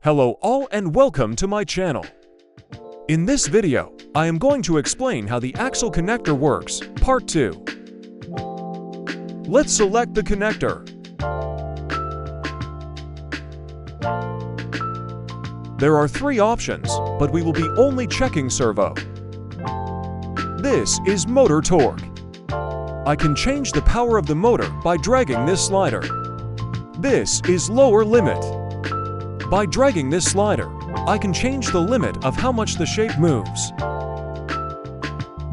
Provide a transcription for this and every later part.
Hello all and welcome to my channel. In this video, I am going to explain how the axle connector works, part 2. Let's select the connector. There are 3 options, but we will be only checking servo. This is motor torque. I can change the power of the motor by dragging this slider. This is lower limit. By dragging this slider, I can change the limit of how much the shape moves.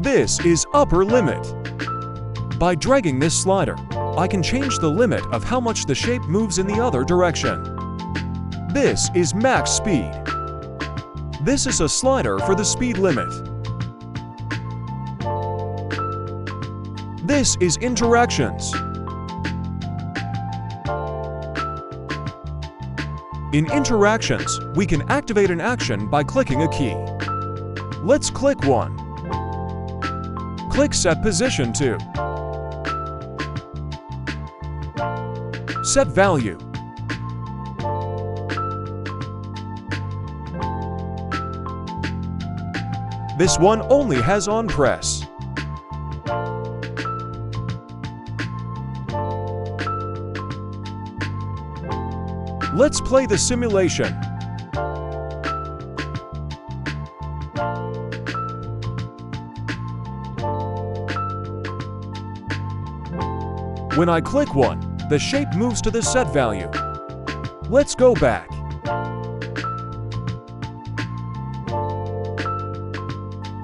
This is upper limit. By dragging this slider, I can change the limit of how much the shape moves in the other direction. This is max speed. This is a slider for the speed limit. This is interactions. In interactions, we can activate an action by clicking a key. Let's click 1. Click Set Position to. Set Value. This one only has on press. Let's play the simulation. When I click 1, the shape moves to the set value. Let's go back.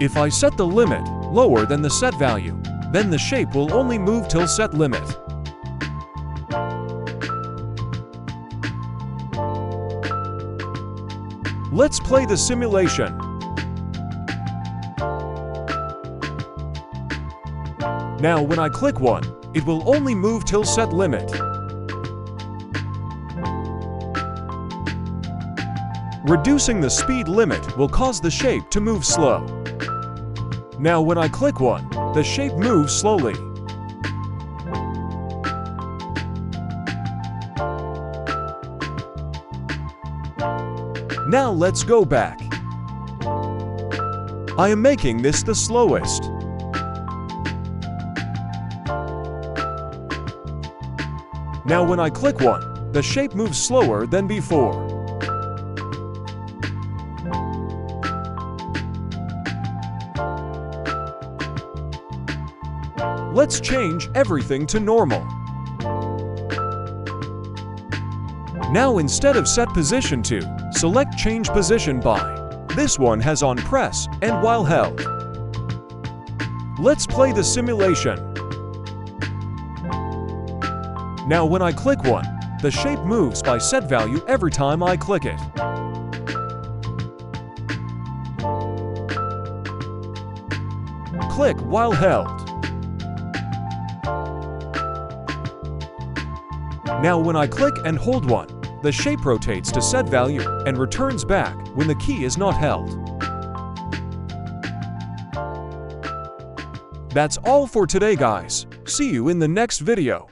If I set the limit lower than the set value, then the shape will only move till set limit. Let's play the simulation. Now when I click 1, it will only move till set limit. Reducing the speed limit will cause the shape to move slow. Now when I click 1, the shape moves slowly. Now let's go back. I am making this the slowest. Now when I click 1, the shape moves slower than before. Let's change everything to normal. Now instead of Set Position to, select Change Position by. This one has on press and while held. Let's play the simulation. Now when I click 1, the shape moves by set value every time I click it. Click while held. Now when I click and hold 1, the shape rotates to set value and returns back when the key is not held. That's all for today, guys. See you in the next video.